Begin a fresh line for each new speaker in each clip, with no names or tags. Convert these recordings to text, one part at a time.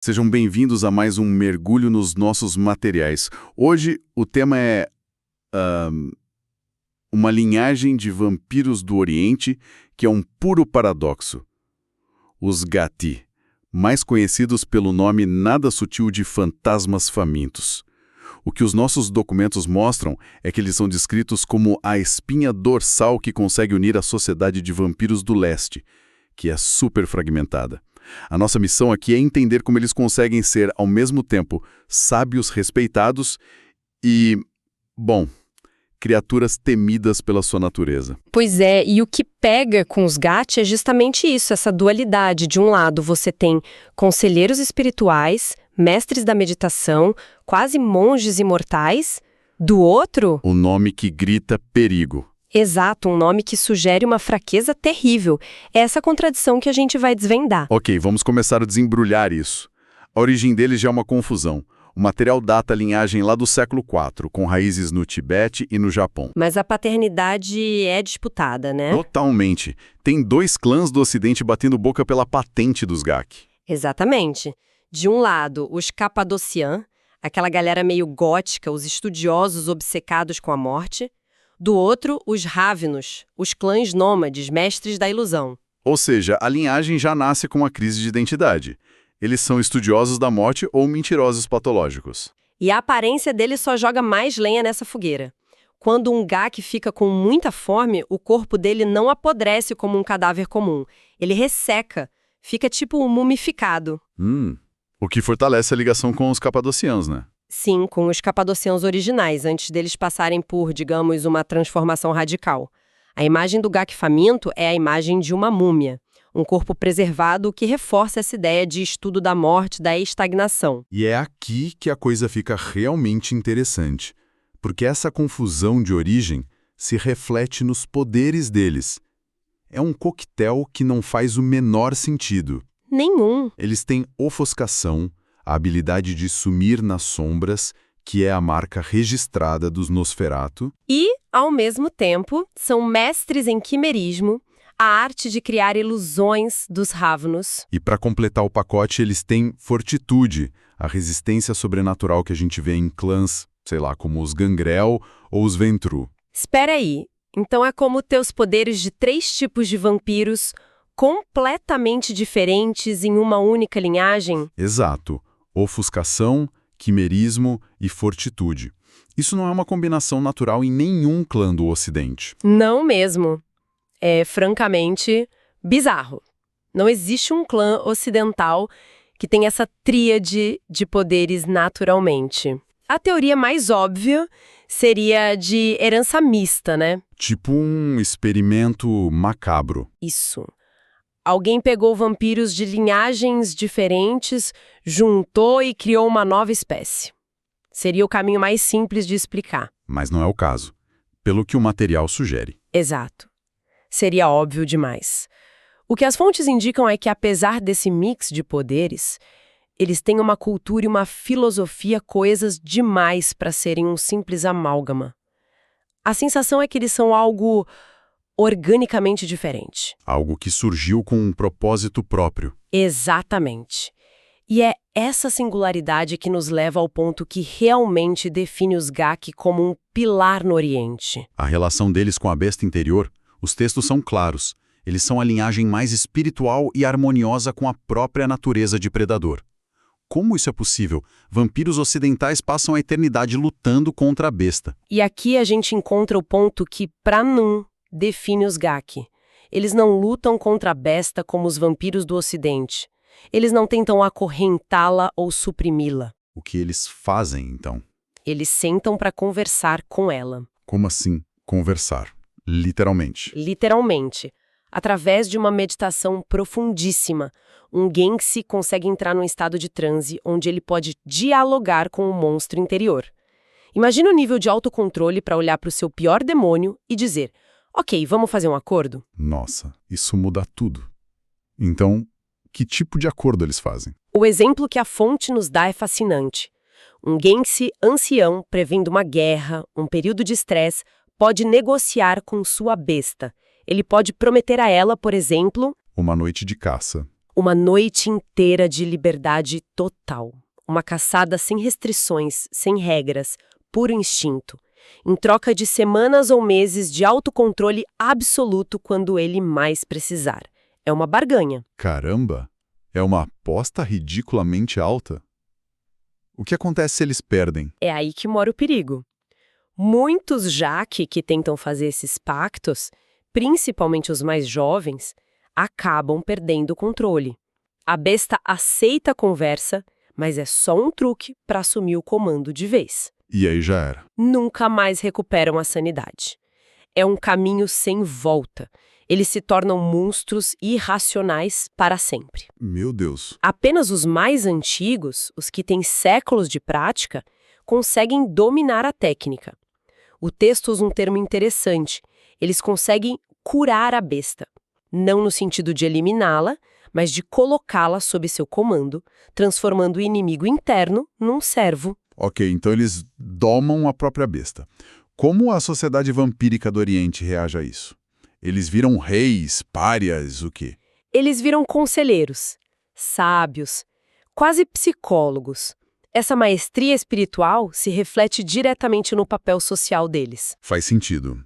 Sejam bem-vindos a mais um mergulho nos nossos materiais. Hoje o tema é uma linhagem de vampiros do Oriente que é um puro paradoxo. Os Gati, mais conhecidos pelo nome nada sutil de fantasmas famintos. O que os nossos documentos mostram é que eles são descritos como a espinha dorsal que consegue unir a sociedade de vampiros do leste, que é super fragmentada. A nossa missão aqui é entender como eles conseguem ser, ao mesmo tempo, sábios respeitados e, bom, criaturas temidas pela sua natureza.
Pois é, e o que pega com os Gati é justamente isso, essa dualidade. De um lado, você tem conselheiros espirituais, mestres da meditação, quase monges imortais. Do outro...
O nome que grita perigo.
Exato, um nome que sugere uma fraqueza terrível. É essa contradição que a gente vai desvendar.
Ok, vamos começar a desembrulhar isso. A origem deles já é uma confusão. O material data a linhagem lá do século IV, com raízes no Tibete e no Japão.
Mas a paternidade é disputada, né?
Totalmente. Tem dois clãs do Ocidente batendo boca pela patente dos Gaki.
Exatamente. De um lado, os Capadocian, aquela galera meio gótica, os estudiosos obcecados com a morte. Do outro, os Ravenos, os clãs nômades, mestres da ilusão.
Ou seja, a linhagem já nasce com uma crise de identidade. Eles são estudiosos da morte ou mentirosos patológicos.
E a aparência deles só joga mais lenha nessa fogueira. Quando um Gaki fica com muita fome, o corpo dele não apodrece como um cadáver comum. Ele resseca, fica tipo mumificado.
O que fortalece a ligação com os capadocianos, né?
Sim, com os capadocianos originais, antes deles passarem por, digamos, uma transformação radical. A imagem do Gaki faminto é a imagem de uma múmia, um corpo preservado que reforça essa ideia de estudo da morte, da estagnação.
E é aqui que a coisa fica realmente interessante, porque essa confusão de origem se reflete nos poderes deles. É um coquetel que não faz o menor sentido.
Nenhum.
Eles têm ofuscação, a habilidade de sumir nas sombras, que é a marca registrada dos Nosferatu.
E, ao mesmo tempo, são mestres em quimerismo, a arte de criar ilusões dos Ravenos.
E para completar o pacote, eles têm fortitude, a resistência sobrenatural que a gente vê em clãs, sei lá, como os Gangrel ou os Ventru.
Espera aí, então é como ter os poderes de 3 tipos de vampiros completamente diferentes em uma única linhagem?
Exato. Ofuscação, quimerismo e fortitude. Isso não é uma combinação natural em nenhum clã do Ocidente.
Não mesmo. É francamente bizarro. Não existe um clã ocidental que tenha essa tríade de poderes naturalmente. A teoria mais óbvia seria de herança mista, né?
Tipo um experimento macabro.
Isso. Alguém pegou vampiros de linhagens diferentes, juntou e criou uma nova espécie. Seria o caminho mais simples de explicar.
Mas não é o caso, pelo que o material sugere.
Exato. Seria óbvio demais. O que as fontes indicam é que, apesar desse mix de poderes, eles têm uma cultura e uma filosofia coesas demais para serem um simples amálgama. A sensação é que eles são algo organicamente diferente.
Algo que surgiu com um propósito próprio.
Exatamente. E é essa singularidade que nos leva ao ponto que realmente define os Gaki como um pilar no Oriente.
A relação deles com a besta interior, os textos são claros. Eles são a linhagem mais espiritual e harmoniosa com a própria natureza de predador. Como isso é possível? Vampiros ocidentais passam a eternidade lutando contra a besta.
E aqui a gente encontra o ponto que, para Nun, define os Gaki. Eles não lutam contra a besta como os vampiros do Ocidente. Eles não tentam acorrentá-la ou suprimi-la.
O que eles fazem, então?
Eles sentam para conversar com ela.
Como assim, conversar? Literalmente.
Literalmente. Através de uma meditação profundíssima, um Gensi consegue entrar num estado de transe onde ele pode dialogar com o monstro interior. Imagina o nível de autocontrole para olhar para o seu pior demônio e dizer: ok, vamos fazer um acordo?
Nossa, isso muda tudo. Então, que tipo de acordo eles fazem?
O exemplo que a fonte nos dá é fascinante. Um Gensi ancião, prevendo uma guerra, um período de estresse, pode negociar com sua besta. Ele pode prometer a ela, por exemplo...
Uma noite de caça.
Uma noite inteira de liberdade total. Uma caçada sem restrições, sem regras, puro instinto, em troca de semanas ou meses de autocontrole absoluto quando ele mais precisar. É uma barganha.
Caramba! É uma aposta ridiculamente alta. O que acontece se eles perdem?
É aí que mora o perigo. Muitos que tentam fazer esses pactos, principalmente os mais jovens, acabam perdendo o controle. A besta aceita a conversa, mas é só um truque para assumir o comando de vez.
E aí já era.
Nunca mais recuperam a sanidade. É um caminho sem volta. Eles se tornam monstros irracionais para sempre.
Meu Deus.
Apenas os mais antigos, os que têm séculos de prática, conseguem dominar a técnica. O texto usa um termo interessante. Eles conseguem curar a besta. Não no sentido de eliminá-la, mas de colocá-la sob seu comando, transformando o inimigo interno num servo.
Ok, então eles domam a própria besta. Como a sociedade vampírica do Oriente reage a isso? Eles viram reis, párias, o quê?
Eles viram conselheiros, sábios, quase psicólogos. Essa maestria espiritual se reflete diretamente no papel social deles.
Faz sentido.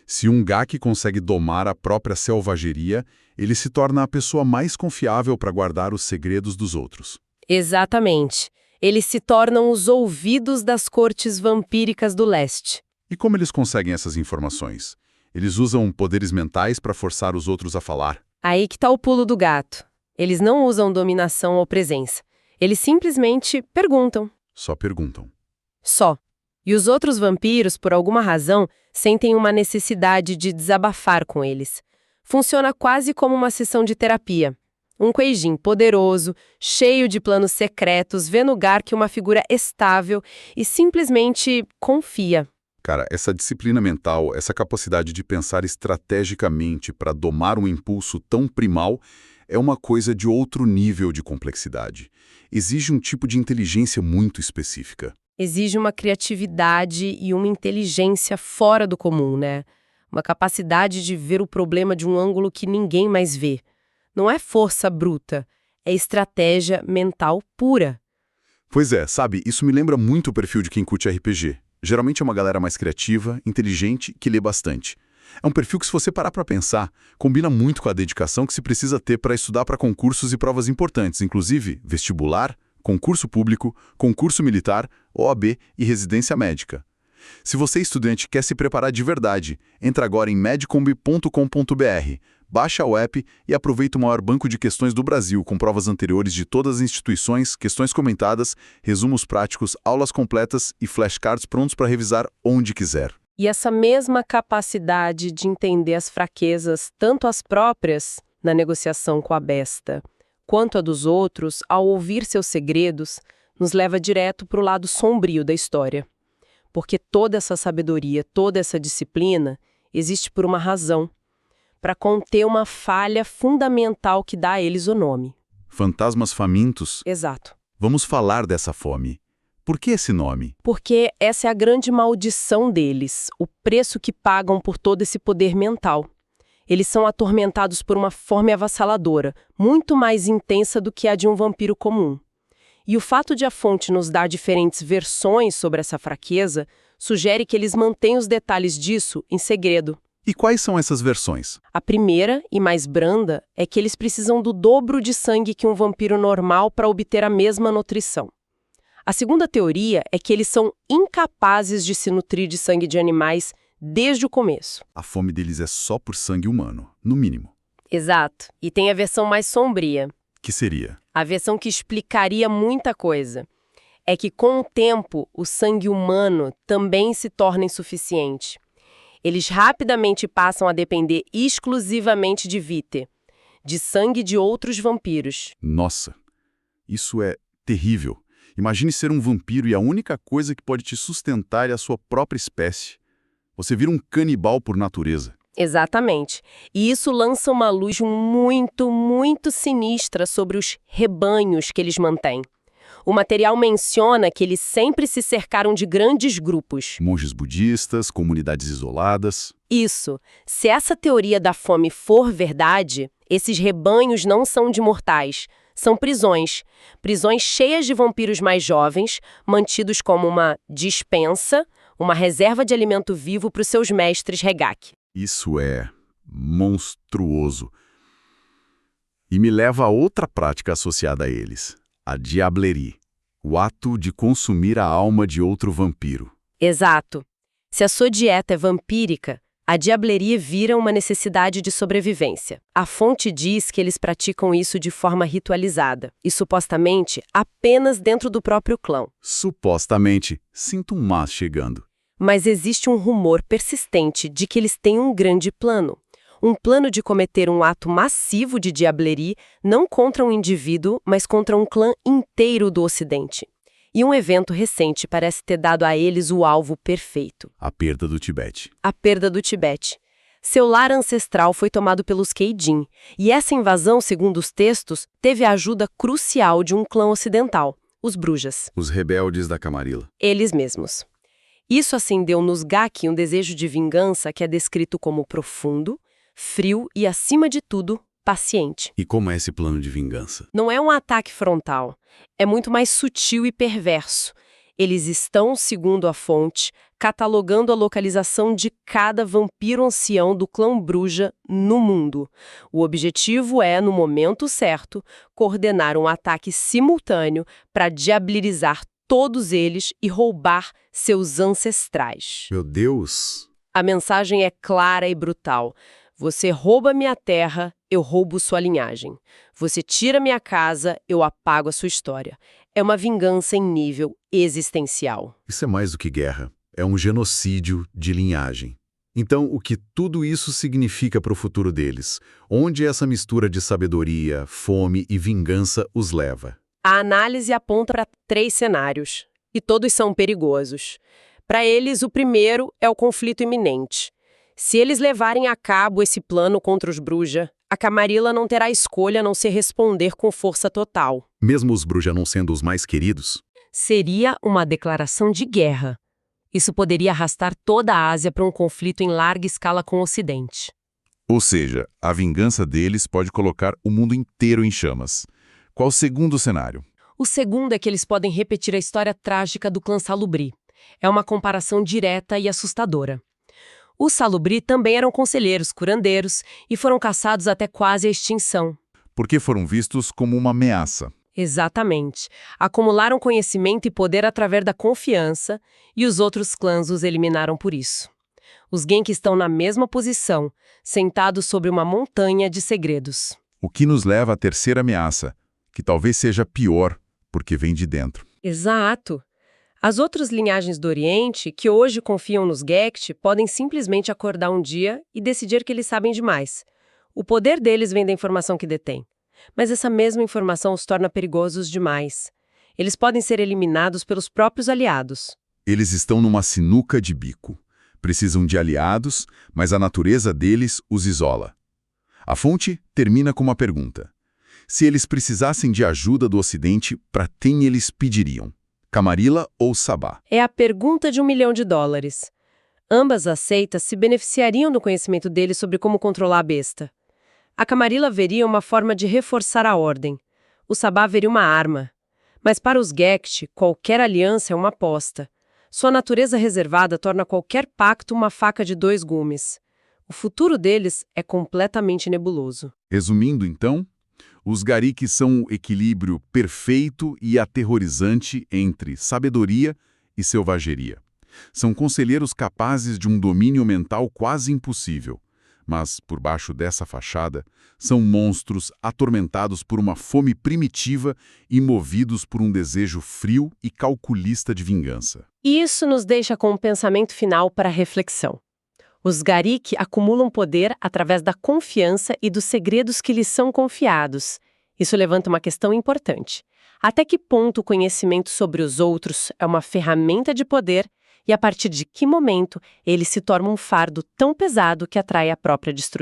Se um Gaki consegue domar a própria selvageria, ele se torna a pessoa mais confiável para guardar os segredos dos outros.
Exatamente. Eles se tornam os ouvidos das cortes vampíricas do leste.
E como eles conseguem essas informações? Eles usam poderes mentais para forçar os outros a falar.
Aí que tá o pulo do gato. Eles não usam dominação ou presença. Eles simplesmente perguntam.
Só perguntam.
Só. E os outros vampiros, por alguma razão, sentem uma necessidade de desabafar com eles. Funciona quase como uma sessão de terapia. Um Kuei-jin poderoso, cheio de planos secretos, vê no Gark uma figura estável e simplesmente confia.
Cara, essa disciplina mental, essa capacidade de pensar estrategicamente para domar um impulso tão primal, é uma coisa de outro nível de complexidade. Exige um tipo de inteligência muito específica.
Exige uma criatividade e uma inteligência fora do comum, né? Uma capacidade de ver o problema de um ângulo que ninguém mais vê. Não é força bruta, é estratégia mental pura.
Pois é, sabe, isso me lembra muito o perfil de quem curte RPG. Geralmente é uma galera mais criativa, inteligente, que lê bastante. É um perfil que, se você parar para pensar, combina muito com a dedicação que se precisa ter para estudar para concursos e provas importantes, inclusive vestibular, concurso público, concurso militar, OAB e residência médica. Se você, estudante, quer se preparar de verdade, entra agora em medcomb.com.br, baixa o app e aproveita o maior banco de questões do Brasil, com provas anteriores de todas as instituições, questões comentadas, resumos práticos, aulas completas e flashcards prontos para revisar onde quiser.
E essa mesma capacidade de entender as fraquezas, tanto as próprias, na negociação com a besta, quanto a dos outros, ao ouvir seus segredos, nos leva direto para o lado sombrio da história. Porque toda essa sabedoria, toda essa disciplina, existe por uma razão, para conter uma falha fundamental que dá a eles o nome.
Fantasmas famintos?
Exato.
Vamos falar dessa fome. Por que esse nome?
Porque essa é a grande maldição deles, o preço que pagam por todo esse poder mental. Eles são atormentados por uma fome avassaladora, muito mais intensa do que a de um vampiro comum. E o fato de a fonte nos dar diferentes versões sobre essa fraqueza sugere que eles mantêm os detalhes disso em segredo.
E quais são essas versões?
A primeira, e mais branda, é que eles precisam do dobro de sangue que um vampiro normal para obter a mesma nutrição. A segunda teoria é que eles são incapazes de se nutrir de sangue de animais desde o começo.
A fome deles é só por sangue humano, no mínimo.
Exato. E tem a versão mais sombria.
Que seria?
A versão que explicaria muita coisa. É que, com o tempo, o sangue humano também se torna insuficiente. Eles rapidamente passam a depender exclusivamente de Vite, de sangue de outros vampiros.
Nossa, isso é terrível. Imagine ser um vampiro e a única coisa que pode te sustentar é a sua própria espécie. Você vira um canibal por natureza.
Exatamente. E isso lança uma luz muito, muito sinistra sobre os rebanhos que eles mantêm. O material menciona que eles sempre se cercaram de grandes grupos.
Monges budistas, comunidades isoladas.
Isso. Se essa teoria da fome for verdade, Esses rebanhos não são de mortais, são prisões. Prisões cheias de vampiros mais jovens, mantidos como uma dispensa, uma reserva de alimento vivo para os seus mestres Regak.
Isso é monstruoso. E me leva a outra prática associada a eles, a diablerie, o ato de consumir a alma de outro vampiro.
Exato. Se a sua dieta é vampírica, a diablerie vira uma necessidade de sobrevivência. A fonte diz que eles praticam isso de forma ritualizada e, supostamente, apenas dentro do próprio clã.
Supostamente, sinto um mas chegando.
Mas existe um rumor persistente de que eles têm um grande plano. Um plano de cometer um ato massivo de diablerie, não contra um indivíduo, mas contra um clã inteiro do Ocidente. E um evento recente parece ter dado a eles o alvo perfeito.
A perda do Tibete.
A perda do Tibete. Seu lar ancestral foi tomado pelos Keijin, e essa invasão, segundo os textos, teve a ajuda crucial de um clã ocidental, os Brujas.
Os rebeldes da Camarilla.
Eles mesmos. Isso acendeu nos Gaki um desejo de vingança que é descrito como profundo, frio e, acima de tudo, paciente.
E como é esse plano de vingança?
Não é um ataque frontal. É muito mais sutil e perverso. Eles estão, segundo a fonte, catalogando a localização de cada vampiro ancião do clã Bruja no mundo. O objetivo é, no momento certo, coordenar um ataque simultâneo para diablerizar todos eles e roubar seus ancestrais.
Meu Deus!
A mensagem é clara e brutal. Você rouba minha terra, eu roubo sua linhagem. Você tira minha casa, eu apago a sua história. É uma vingança em nível existencial.
Isso é mais do que guerra. É um genocídio de linhagem. Então, o que tudo isso significa para o futuro deles? Onde essa mistura de sabedoria, fome e vingança os leva?
A análise aponta para 3 cenários, e todos são perigosos. Para eles, o primeiro é o conflito iminente. Se eles levarem a cabo esse plano contra os Bruja, a Camarilla não terá escolha a não ser responder com força total.
Mesmo os Bruja não sendo os mais queridos?
Seria uma declaração de guerra. Isso poderia arrastar toda a Ásia para um conflito em larga escala com o Ocidente.
Ou seja, a vingança deles pode colocar o mundo inteiro em chamas. Qual o segundo cenário?
O segundo é que eles podem repetir a história trágica do clã Salubri. É uma comparação direta e assustadora. Os Salubri também eram conselheiros, curandeiros, e foram caçados até quase a extinção.
Porque foram vistos como uma ameaça.
Exatamente. Acumularam conhecimento e poder através da confiança, e os outros clãs os eliminaram por isso. Os Genki estão na mesma posição, sentados sobre uma montanha de segredos.
O que nos leva à terceira ameaça, que talvez seja pior, porque vem de dentro.
Exato. As outras linhagens do Oriente, que hoje confiam nos Gekti, podem simplesmente acordar um dia e decidir que eles sabem demais. O poder deles vem da informação que detêm. Mas essa mesma informação os torna perigosos demais. Eles podem ser eliminados pelos próprios aliados.
Eles estão numa sinuca de bico. Precisam de aliados, mas a natureza deles os isola. A fonte termina com uma pergunta. Se eles precisassem de ajuda do Ocidente, para quem eles pediriam? Camarilla ou Sabá?
É a pergunta de $1 milhão. Ambas as seitas se beneficiariam do conhecimento deles sobre como controlar a besta. A Camarilla veria uma forma de reforçar a ordem. O Sabá veria uma arma. Mas para os Gekti, qualquer aliança é uma aposta. Sua natureza reservada torna qualquer pacto uma faca de 2 gumes. O futuro deles é completamente nebuloso.
Resumindo, então, os Gariki são o equilíbrio perfeito e aterrorizante entre sabedoria e selvageria. São conselheiros capazes de um domínio mental quase impossível. Mas, por baixo dessa fachada, são monstros atormentados por uma fome primitiva e movidos por um desejo frio e calculista de vingança.
E isso nos deixa com um pensamento final para a reflexão. Os Gariki acumulam poder através da confiança e dos segredos que lhes são confiados. Isso levanta uma questão importante. Até que ponto o conhecimento sobre os outros é uma ferramenta de poder e a partir de que momento ele se torna um fardo tão pesado que atrai a própria destruição?